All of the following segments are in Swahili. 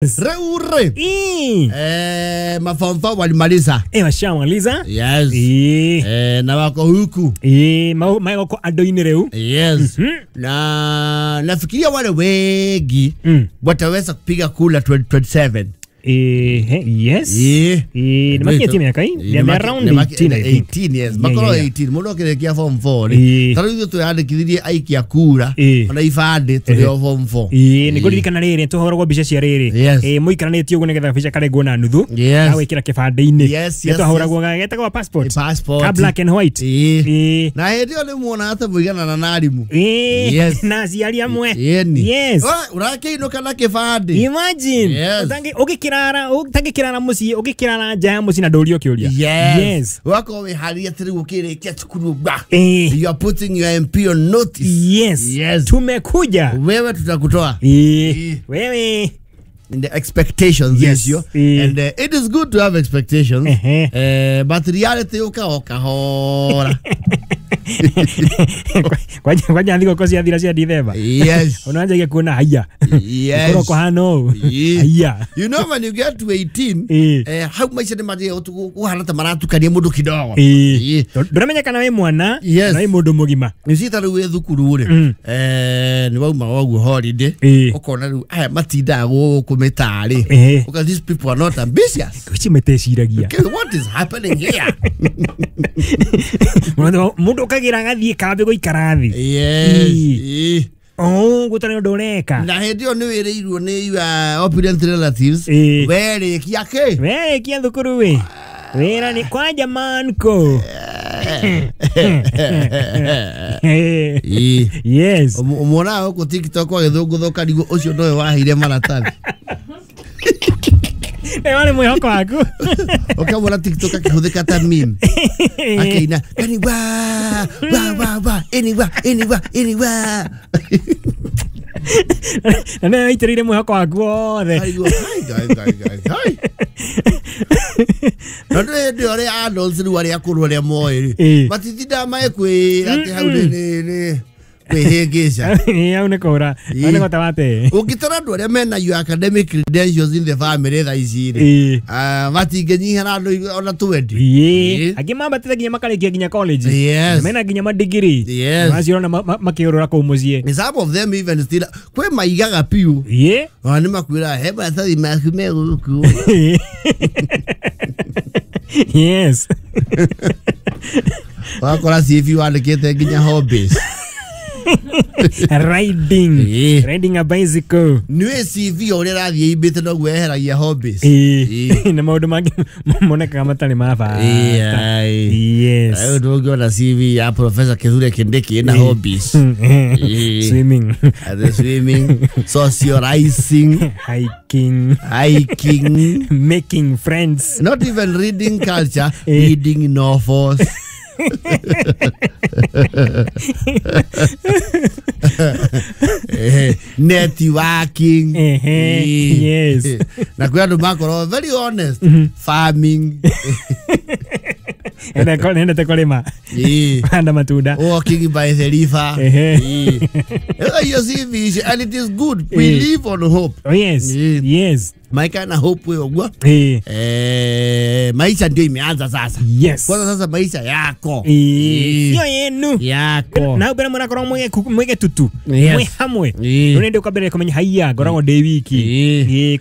Reure. Mafamfa walimaliza. Washamaliza. Yes. Na wako huku. Wako adoini reu. Yes. Na nafikiria wale wengi wataweza kupiga kula 2027. Yes. Ni makia timu yaka hii. They are around 18 yes. Makolo 18. Mudo kirekia form 4. Taro hizo tuyande kithiri aiki ya kura. Ona ifande tulio form 4. Ni goli kana rere to horogwo bica cia rere. Muikara ne tio gunegetha bica kare gona nuthu. Awe kira kibande-ini. To horogwo gageta kwa passport. Ka black and white. Na hedio ni muona hata muigana na narimu. Yes. Na aciari amwe. Yes. Urakeino kana kibande. Imagine. Utangikirara muci ugikirara nja muci na ndorio kiuria. Yes. Wako we haria tiri gukirikia cukuru ba. You are putting your MP on notice. Yes. Tumekuja. Wewe tutakutoa. Wewe in the expectations yes yo and it is good to have expectations but reality ukahora kwa ndiko kosi ya thira cia December. Yes. Unaanza kuona haya. Yes. Koro hano. Haya. You know when you get to 18 how much the maje uhana ta maratu kania mundu kidogo. Ndamenya kana we mwana na we mundu mugima. Nisita ru thukuru ri ni wauma wagu holiday ukona ru aya matinda gukumetari because these people are not ambitious. Kuchi meteciragia. What is happening here? Mundu kagira gathie kambe goikara thi. Yes. Gutane ndoreka. Na hedio ni wireirwo ni opulent relatives. Were kiake. Were kia thukuru we. Wera ni kwa jamanko. Yes. Umona huko TikTok kwa githunguthoka ndigo ucio ndoe wahire maratathi. Wale mwihoko waku. Ukamwona TikTok akihuthika ta meme. Akaina kani wa anyway. Na aitirire mwihoko waku wothe. Hi. Ndio ore adults ni wale akuru wale moyo. Matitida mae kwe ati hau ni kwehegesha. Au ne kora. Ane kota wate. Ukitara ndo ore mena your academic credentials in the family tha icire. Matingenyiha na andu ona 20. Agima batete ginya makarikia ginya college. Yes. Mena ginya ma degree. Yes. Maciona makiurura ko mucie. Some of them even still kwe maigaga piu. Ani makwira heba tathi makume guku. Yes. Wakora CV wandikite ginya hobbies. Riding a bicycle. Niwe CV ore rathie ibite no gweheragia hobbies. Na maundu mangi moneka matari mafa. Yes. Ayo dogo na CV ya Professor Kithure Kindiki na hobbies. Swimming. Swimming, socializing, hiking, making friends. Not even reading culture, reading novels. Networking. Yes. Na kwa ndo makoro very honest. Farming. Enda tekolema. Anda matunda. Walking by the river. You see, and it is good. We live on hope. Oh yes. Yes. Maika na hope wewe ogwa. Maisha ndio imeanza sasa. Yes. Kwanza sasa maisha yako. Sio yenu. Yako. Na ubere mwana koro mwege tutu. Mwe hamwe. Nonende ukabere komenya haiya gorango de wiki.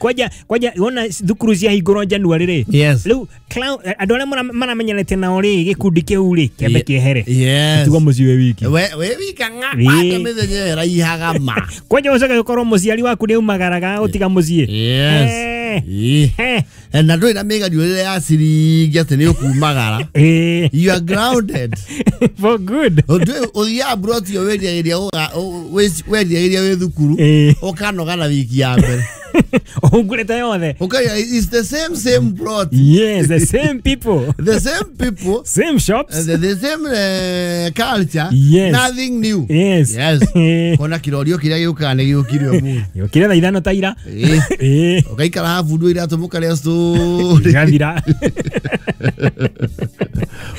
Kwaja ona thukuru cia higoro January ri. Yes. Lu cloud adole mana menyelete na ori gikundi kiuri kiambe kiehere. Yes. Tugo muci we wiki. We wika ngapa mezenye raihaga ma. Kwaja ucoka gukoro muciari waku ni umagaraga utiga mucie. Yes. Na ndo ina mega diole ya siri ate ni ukumagara. You are grounded for good. Odia brought your way area we thukuru okanoga na wiki ya mbere. Ungureta yothe. Okay, it's the same plot. Yes, the same people. Same shops. The same culture. Yes. Nothing new. Yes. Kona kirorio kiria giukane giukirio mu. Yokire thaithano taira. Ugaikara hafu ndu ira tumuka ria story. Gathira.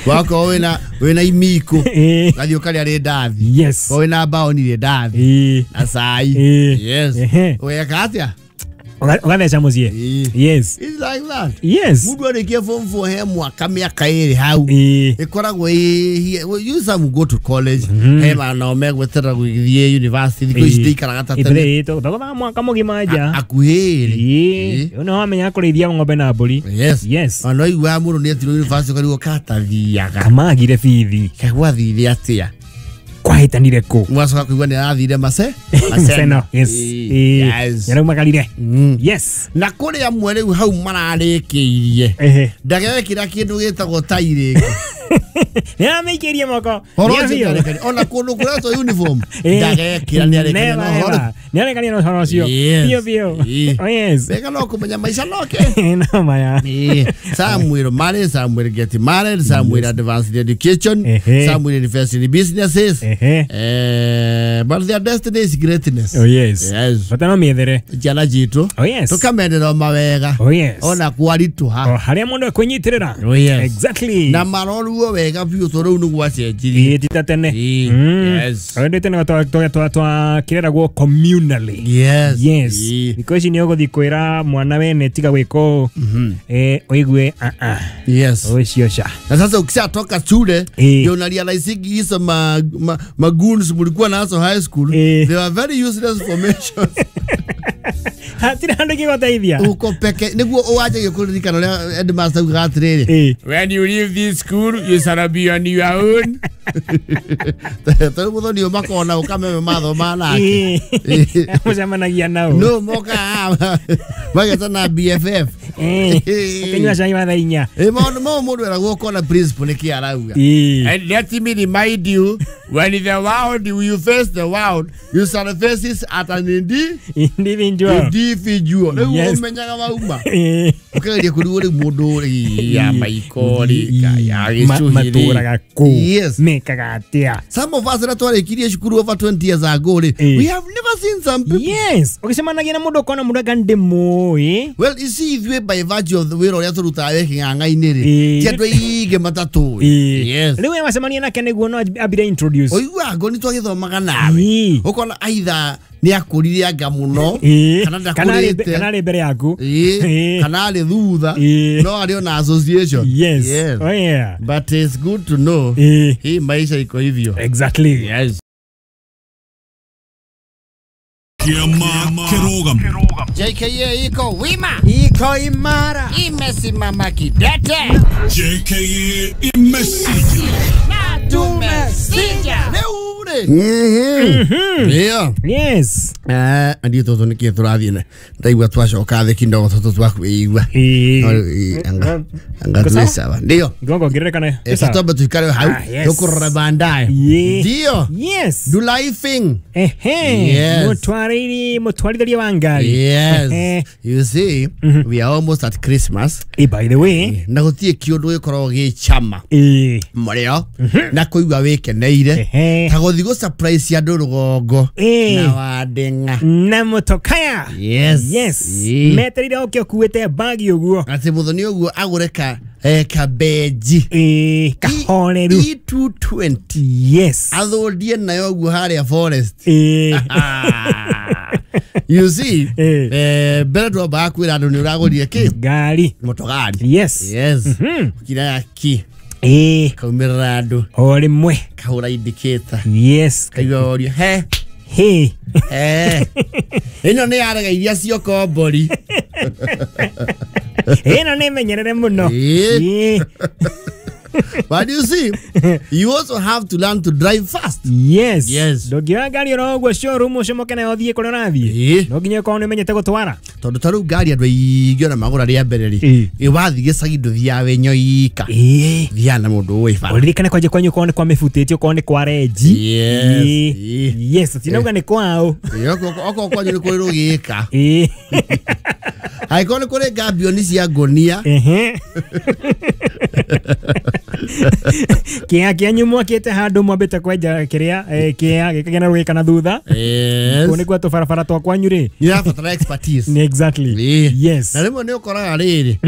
Wako wena imiko. Gathi ukaria ri ndathi. Yes. Wena bao ni ri ndathi. Asai. Yes. Oya katia. Ugatheca mucie. Yes. It's like that. Yes. Mundu arikia form 4 he mwaka miaka iri hau. Ikoragwo you some go to college. He na omegwetera gwithie university ko istikara gatatene. Ito thogora mwaka mugima aja. Akuhiri. No amenya kurithia ng'ombe na mburi. Yes. Ono igwa mundu ni atiro university karigo katathiaga. Amagire bithi. Kagwathire atia. Kwahitanire ku. Mwacoka kuigua ni arathire Maseno. Yes. Yaro makalire. Yes. Na kuri amwe riu hau mararikiirie. Ndagekira kindu gitagwo tairi. Ya meikirie moko. Ona kundu kureto uniform. Ndagekira ni arekania no horo. Ni arekania no horo cio. Bio. Oh yes. Bega no kumenya maisha noke. No maya. Samuel married, Samuel getting married, Samuel advanced education, Samuel university businesses. But their destiny is greatness. Oh yes. Batano miethere. Jana jitu. Oh yes. Tukamendera mawega. Oh yes. Ona kwaritua. Oh haria mundu akwenyitirira. Oh yes. Exactly. Na maroruo wega biu toro unu gwacenjiri. Titatene. Yes. Awendete na twa kirera go communally. Yes. Because ni ogothi kwira mwana wene tiga wiko oigwe Yes. Oiciosha. Na sasa ukishatoka shule ndio unarealize hizo magoons mlikuwa nazo high school they were very useless formations. Hatira hando kigoteithia. Uko peke niguo uwaje gikuririkana ria headmaster ugatiriri. When you leave this school you shall be on your own. Tao muthoni umakona ukameme matho manake. Mucemanagia nao. No moka. Mageta na BFF. Kenywa cai wa thainya. Mo mundu era gukona principal ni kiarauga. And let me remind you when the world you face the world you shall face it at an individual. Leo umenyaga mauma. Ukageria kuruore mundu ya maikori ya gicuhiri. Yes. Mekagatia. Some of us that were kiria shukuru over 20 years ago. We have never seen some people. Yes. Ukisema na mundu kona mundu gandemo well, you see if by virtue of the way or yatu rutawe kingangainiri. Tiatwe ige matatu. Yes. Leo yasemania na kene guo no abira introduce. Oigwa ngo ni twagithomaga nawe. Ukona either ni akurire anga muno kana ari mbere yaku kana ari thutha no ari ona association. Yes. Oh yeah. But it's good to know hii maisha iko hivyo. Exactly. Yes. Kirogam. JKA iko wima. Iko imara. Imesimama kidete. JKA imesija. Na tumesija. Yeah. Yes. Andi toto niki turathine. Ndaigwa twacoka thiki ndogo toto twakwigwa. Anga tusawa. Ndio. Gongo girekane. Esa toba tukare hau. Tukurra bandaye. Ndio. Yes. Do lifing. Mutwarithiria wa ngari. Yes. You see, we are almost at Christmas. By the way, na gutie kiundu gikorwo gi chama. Murio. Na kuigwa wikeneire. Tagothi go surprise ya rugongo. Na wadenga. Na mutokaya. Yes. Meterire okyo kuwete bagi uguo. Ati muthoni uguo agureka kabeji. Kahoreru. E220. Yes. Athodie nayo uguo haria forest. You see, better ba kwira andu ni uragurire ki gari motogari. Yes. Kira ki kaumirira andu ori mwe kahura indicator. Yes. Kayorio ino ni arega iria cio kombori. Ino ni menyerere muno. But you see, you also have to learn to drive fast. Yes. Dogira gari ro showroom ucomoke na othie kuri rathie. No nginya ko nimenyete gutwara. Tondu taru gari andu igio na magura ria mbere ri. Iwathi gicagi nduthia wenyo ika. Thia na mundu wi fa. Uririkane kwaje kwanyu ko ni kwa mifutitio ko ni kwa reji. Yes. Tinauga ni kwao. Oko kwanyu ni kuri rugika. Haikone kuri gabioni cia ngonia. Kia nyumo kete handu mwambite kwenja kiria kia gikagena rwika na thutha. Kone kwa to farafara to kwanyu ri. You have to expertise. Exactly. Yes. Na rimo ni ukoraga riri.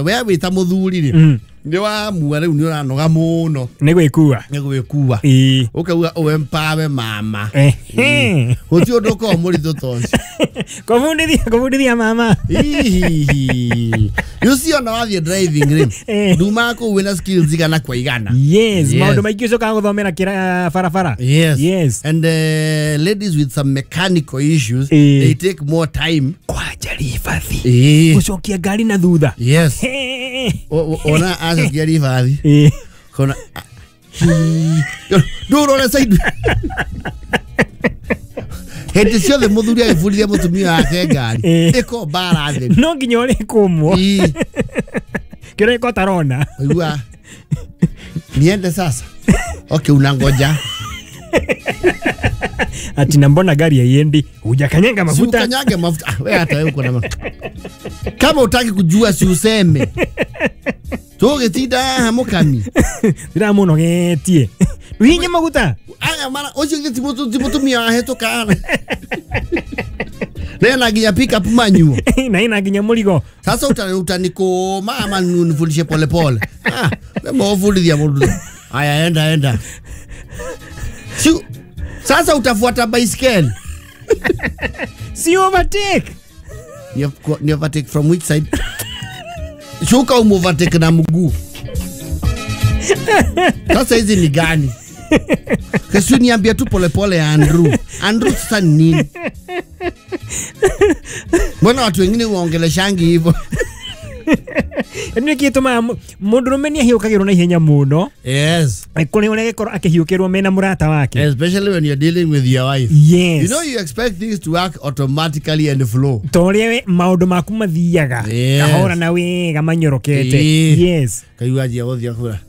We wita muthuri ri. Ni wa muare ni ona no ga muno. Negwekua. Negwekua. Ukauga oempawe mama. Uti odoko muri totonsi. Komundithia mama. You see on all your driving rim. Dumako wina skills igana kwa igana. Yes, maundu maingĩ ucoka guthomera kira farafara. Yes. And ladies with some mechanical issues, they take more time. Kwa jari ifathi. Ucokia gari na thutha. Yes. Ona asa gari ifathi. Kona Duro na side. Hete ciothe muthuri agĩbundithia mũtumia wake ngari ĩko bara thĩ no nginya ũrĩ kũmwo kĩrĩa ĩko tarona ũigua niende sasa okay unangoja ati na mbona gari haiendi hujakanyanga mafuta ukanyage mafuta wewe hata wewe uko na kama utaki kujua si useme tũgĩtinda haha mũkami ndĩra mũnogetie hinya maguta aya mara ocio gĩtimutumia wahĩtũkana Nena ginya pick up manual. Na ina ginya mũrigo. Sasa utanikoma mama nifundishe pole pole. Memo fundithia mundu. Aya enda. Sasa utafuata bicycle. Si overtake. You overtake from which side? Shuka overtake na mguu. Sasa hizi ni gani? Kesu niambia tu pole pole Andrew. Andrew sasa nini? Mbona watu wengine waongeleshangi hivyo? Nĩ gĩtũma mũndũrũme nĩ ahiũkagĩrwo na ihenya mũno. Yes. Kũrĩ ũrĩa gĩkorwo akĩhiũkĩrwo mena mũrata wake. Especially when you're dealing with your wife. Yes. You know you expect things to work automatically and flow. Tũrĩa maũndũ maku mathiaga. Kahora na wega manyorokete. Yes. Kaiwaje wothia kura.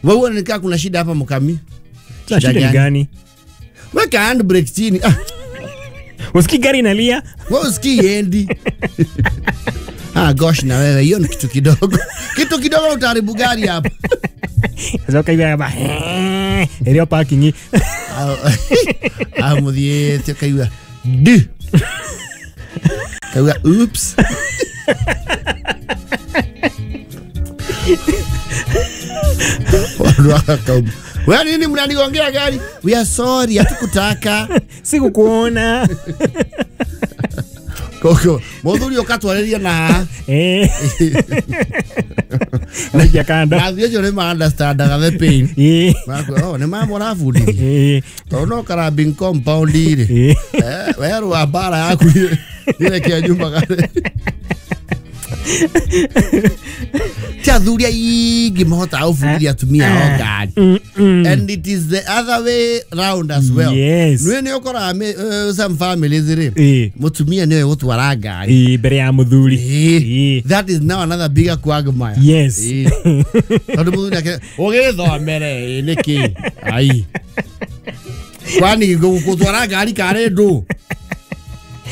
Wewe nikaa kuna shida hapa mkami? Shida gani? Weka handbrake chini. Usiki gari inalia? Wewe usiki endi. Gosh na wewe hiyo ni kitu kidogo. Kitu kidogo utaharibu gari hapa. Sasa kaiwa hapa. Area parking. Muthie kaiwa. Kaiwa oops. Wewe nini mnanigongea gari? We are sorry, hatukutaka. Sikukuona. Koko, muthuri okatwareria na Nagia kanda. Na thio ne ma understand the pain. Mako, ne ma mora fundi. Ono karabing compound ire. Wewe wa bara yaku ile kia nyumba kale. Tia thuria igi mahota aufundithia atumia gari. And it is the other way round as well. Yes. Nwe okora some families ire. Mutumia niwe gutwara gari. Mbere ya muthuri. That is now another bigger quagmire. Yes. Tondu muthuri ake ugithomere niki. Ai. Kwani gutwara gari kare ndu.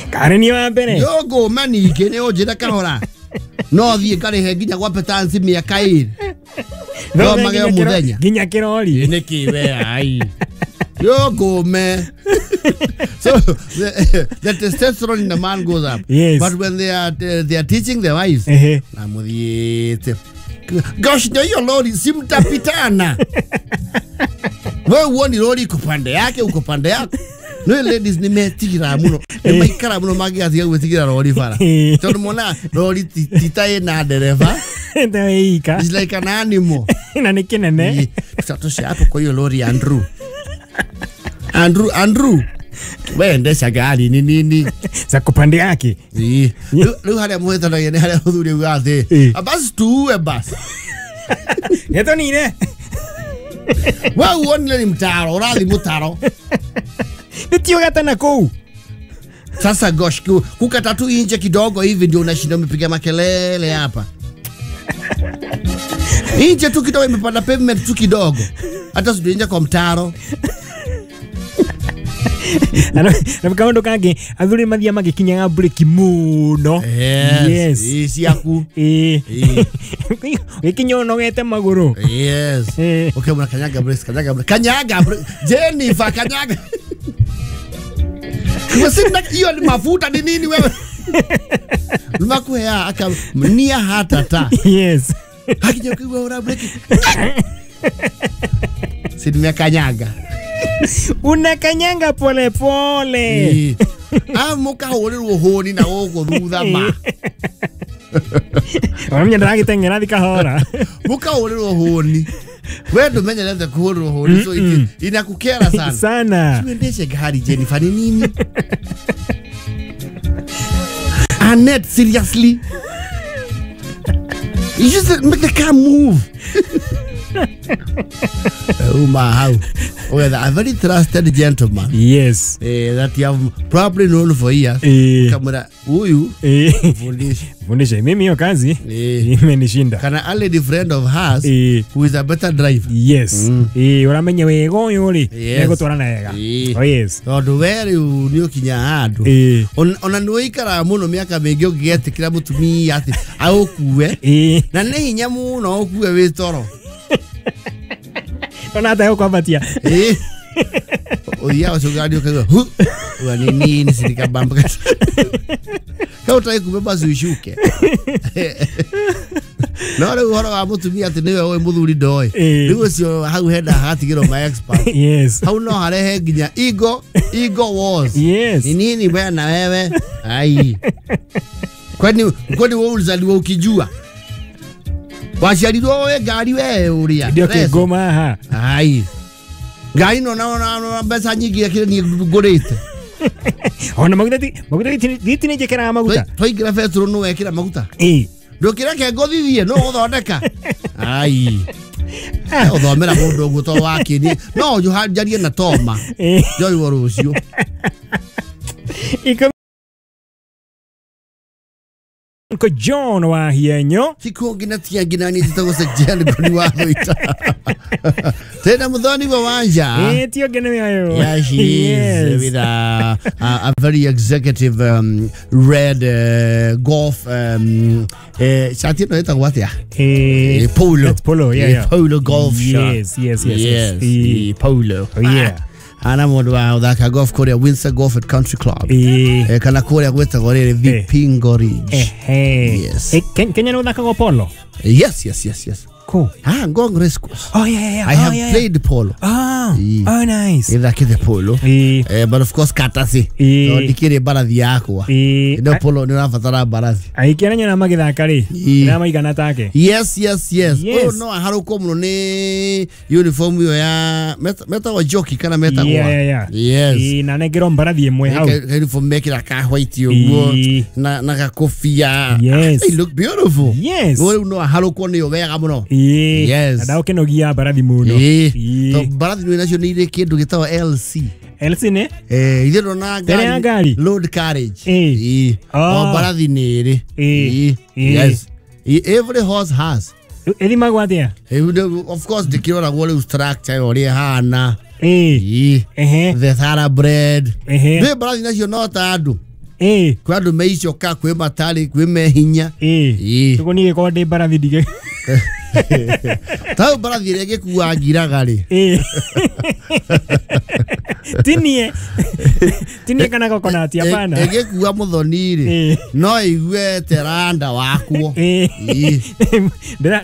Kare ni wa mbere. Yogo mani kene ojira kahora. No thie kare nginya gwa petansi miaka iri. No mageo muthenya. Nginya kirori. Niki we ai. Yogo me. So the testosterone in the man goes up. Yes. But when they are teaching their wives. Na muthiete. Gosh, ndio hiyo lori simtapitana. Wewe uoni lori kupande yake uko pande yako. No ladies nimetikira muno. Maikara muno magiathia gwitigira lori bara. Tondu mona lori titae na dereva. Ndeika. It's like an animal. Na nikinene. Tutatoshi hapo kwa hiyo lori Andrew. Andrew. Wewe ndesha gari ni nini? Za kupande yake. Leo hali muheta na yene hali udhuri ugathe. Abasi tuwe basi. Yeto nine. Wewe uone ni mtaro, urathi mutaro. Nitio gata na kou. Sasa gosh, kukata tu inje kidogo hivi ndio unashinda umepiga makelele hapa. Inje tu kidogo imepanda pavement tu kidogo. Hata sio inje kwa mtaro. Na mkaondo kange athuri mathia magikinyaga break muno. Yes. Isi yaku. Ikinyono gete maguru. Yes. Okay, mwana kanyaga break. Jennifer kanyaga. Kumesema hiyo ni mafuta ni nini wewe? Lumakuhea aka nia hata ta. Yes. Hakija kwa ora break. Sidimia kanyaga. Unakanyanga pole pole. Muka hori honi na ogo thutha ma. Wamenya ndagitengera thikahora. Muka hori honi. Wewe ndo menya nenda kuhori honi so inakukera sana. Sana. Tuendeshe gari Jennifer ni nini? Annette, seriously? You just make the car move. Oh my how? Well, a very trusted gentleman. Yes. That you have probably known for years. Kamera huyu fundisha mimi hiyo kazi imenishinda. Kana a lady friend of hers who is a better driver. Yes. Uramenya wego yuri nego twarana yega. Oh yes. Tondu weri ni kinya handu. Ona nduikara muno miaka mingi ugigetikira mutumia ati aukuwe. Na ni hinya muno ukuwe wi toro. Ona ta kwa batia. Oya osogadi okaga. Nini sirika bamba. Kau tai kubeba zuishuke. No le uhoro wa mutumia ati niwe we muthuri ndoi. Riu cio hau henda hatigiro my expert. Yes. Hau no harehe nginya ego wars. Yes. Nini bwana na wewe? Ai. Kwani wewe ulizaliwa ukijua? Washarirwo we gari we uria. Ndio kigoma ha. Ai. Gari no na besa nyingi yakire ni ngurite. Ona maguta gitini jekera maguta. Twaingira petro no wekira maguta. Ndukira ke ngothithie no guthondeka. Ai. Uthomera mundu guto wakini. No juhanjarie na toma. Joi worucio. Ko John wa hienyo siko ginatia ginani titagose jani kuni wa ita tena mudhoni wa wanja tio gene ayo. Yeah, she is with a very executive red golf shati no ita what ya polo yeah polo golf shot. Yes polo ana modu wa thaka golf Korea Windsor Golf at Country Club kana Korea gweta gorere Vipingo Ridge. Yes. Kenya no thaka go polo. Yes. Cool. Ngong race course. Oh yeah. I have played polo. Oh nice. Ila kide polo. But of course katasi. No dikire barathi yakwa. No polo ni rafatara barathi. Aikeranya na magithaka ri. Na maigana take. Yes. Oh no haruko muno ni uniform yo ya meta wa jockey kana meta kwa. Yeah. Yes. Na negero barathi imwe hau. Uniform mekira ka white yo na ka kofia. Yes. They look beautiful. Yes. No haruko ni yo wega muno. Yes. Adao kenogia barathi muno. To barathi ni nacio ni ire kindu gitawa LC. LC ne? Ithe na gari. Load carriage. Barathi ni ire. Yes. Every horse has. Edima gwatia. Of course the kirora wole structure ori hana. The thoroughbred. The barathi nacio no ta andu. Kwa andu meicio ka kwi matari kwi mehinya. Tuko ni ko de barathi dige. Tau barathi rege kuwa ngiraga ri. Tinie kana kokonati hapana. Ege kuwa muthoni ri. No igue teranda wakwo.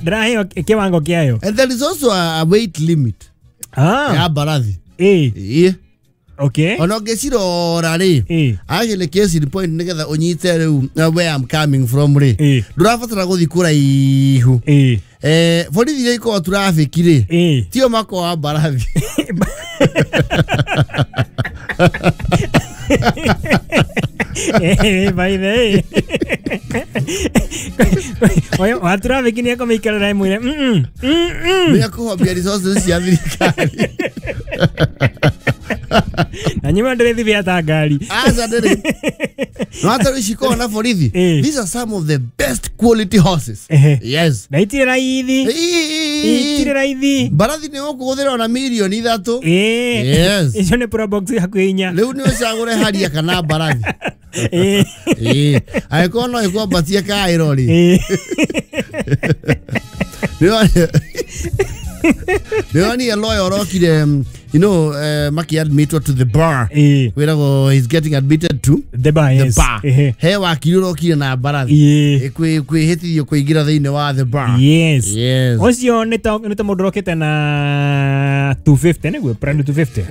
Dra hiyo kiwango kiayo. And there is also a weight limit. Ya barathi. Okay. Ono gesirora ri. Actually case in point nigetha unyite riu where I'm coming from ri. Ndurafatara guthikura ihu. Borithi ria iko traffic ri. Tio mako wa barathi. By the way. Oyo wa traffic ni ako mikara rai mwire. Ni akuhobia resources cia thirikari. Na nyuma ndere vya ta gari. Aza ndere. No hata shiko na borithi. These are some of the best quality horses. Yes. Na itire raithi. Barathi ni ukuguthira na milioni 3. Yes. Icio ni pro box hakuinya. Riu ni ucagure haria kana barathi. Aiko no iko batia ka irori. Nioni a lawyer rokire you know, Maki admitted to the bar. Where he's getting admitted to the bar, yes. The bar. He wakiro kire na barathi. Kwe heti kuingira thiini wa the bar. Yes. Yes. Ocio nita modrokete na 250 negwe brand 250.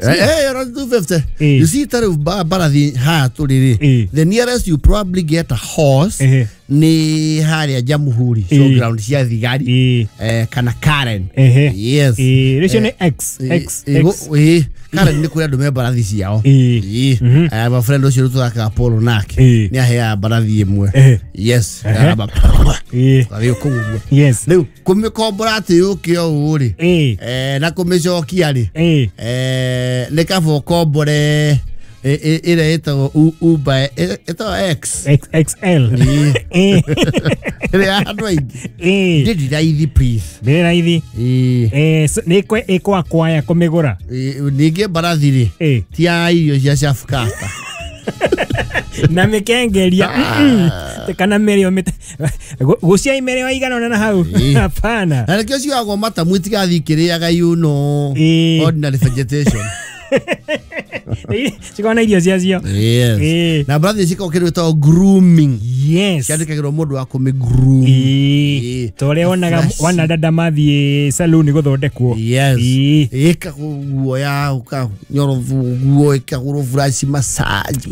Around 250. You see taru barathi ha turiri. The nearest you probably get a horse. Ni haria Jamhuri showground cia thigari kana Karen. Yes. Ratio ni X. Karen ni kuria ndume barathi ciao. My friend ucio tuthaka Apollo nake ni ahea barathi imwe. Yes. Ayo kuguo. Yes. Riu kumikombora ati ukio uri. Na kumicokia ri. Ni kabo kombore ire ito Uber ito XL ire android did raithi please be raithi ni kwa kwaya kumigura ninge barathi ri ti irio cia fukata na mekengeria kana merio gucia imerio igana na hau hapana na kio ciago mata mwitigathi kiriaga you know ordinary vegetation Sikona idio ciacio. Yes. Na brother siko kirito grooming. Yes. Kiandikagirwo mundu wa kumigroom. Tore onaga wana dada mathie saloon guthondekwo. Yes. Ikaguo ya uka nyoro ikaguro fresh massage.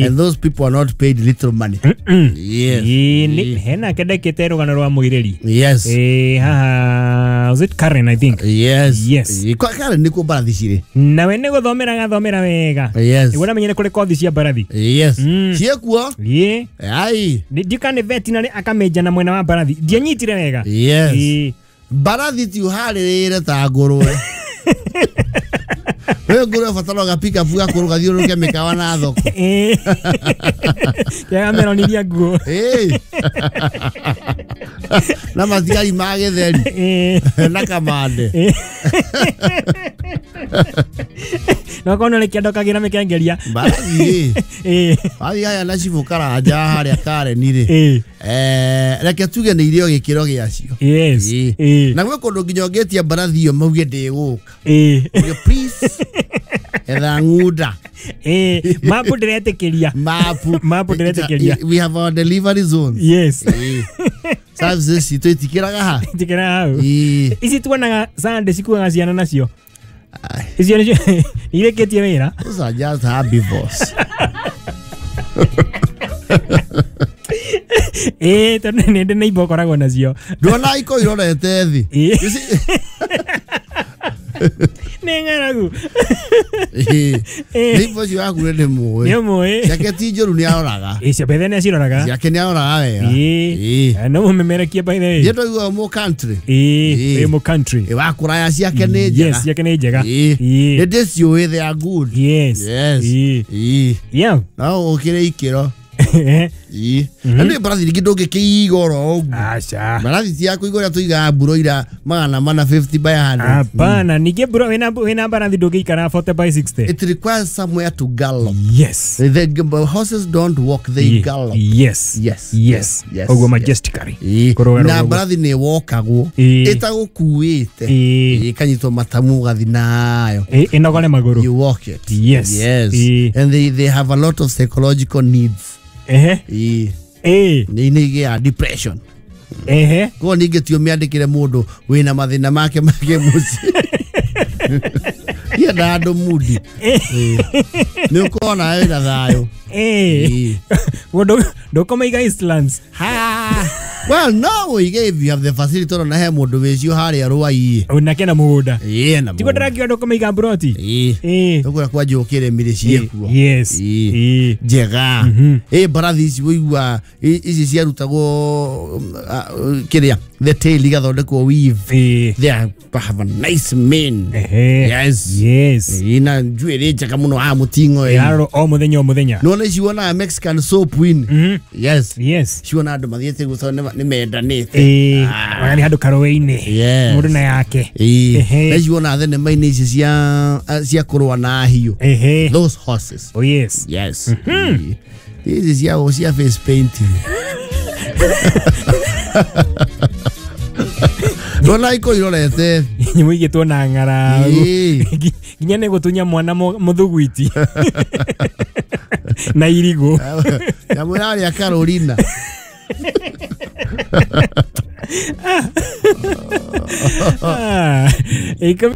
And those people are not paid little money. Yes. Hena kedekete rugano rwa muireri. Yes. Was it Karen, I think? Yes. Kwa Karen niko barathi cire. Na we nego thomera wega. Yes. Igona menyene kuri kothi cia barathi. Yes. Ciekuo? Ai. Ndikane veterinary akameja na mwena wa barathi. Ndianyitire wega. Yes. Barathi ti uharire ta ngurwe. Wewe ngurwe fatalo gapika fuga kuruga thiuruke mikawa na thoko. Ya meroniria nguo. Na matigari magetheri na kamande no kono le kiando kagira mekengeria barathi ai aya na cibukara aja haria Karen ri reke tuge ni irio gikiro giacio. Yes. Na gwe kondo nginyogetia barathi yo mauge ndiguka please etha nguda mapu ndiretekeria mapu ndiretekeria. We have our delivery zones. Yes. Services cito itikiraga ha isi tuonaga Sunday sikuaga ciana nacio icio ireketie wira. Those are just herbivores. Tondu ninde na ibo koragwo nacio ndona iko irorete thi nengaragu ibo cio akure ni muwe yake ti njoru ni aroraga icio bethe ne ciroraga yake ni aroraga wega no mumemerekia by the way yeto igo mo country mo country wakura ciake ni njega. Yes, yake ni njega. They cio we they are good. Yes. Yeah. No okire ikiro ande barathi ngidoge kiigoro ogu barathi ti yako igora tuiga broiler magana 50 by 100. Hapana, nige bro wena barathi doge ikara 40 by 60. It requires somewhere to gallop. Yes. The horses don't walk, they gallop. Yes. Ogo majestically. Na barathi ne walkagwo itagukuite ikanyito matamu gathi nayo inogole maguru. You walk it. Yes. And they have a lot of psychological needs. Ni depression. Ko ninge tio miandikire mundu wina mathina make muci. Ya dado mudi. Ni ukona wina thayo. Wodo dokomaiga Islands. Well, no, if you have the facility on a mundu wecio haria ruai. Unakena muda. Na tiko dragi dokomaiga broti. Tukura kwa jokere mire ciekuo. Yes. Jega. Barathi ici wigua ici ciarutagwo kiria the tail igathondekwo weave. They have a nice mane. Yes. Ina njuere njega muno ha mutingo yaro o muthenya. No ici wona Mexican soap win. Yes. Ciona andu mathiete guthona ni mendanite. Wani handu karowe-ini. Mundu na yake. Ici wona thenema-ini ici cia kurwa na hiu. Those horses. Oh yes. This is cia face painting. Dona iko irorete Muigetwo na ngara. Nginya ne gutunya mwana muthugwiti. Na irigo. Ya mwana ya Carolina. Ikam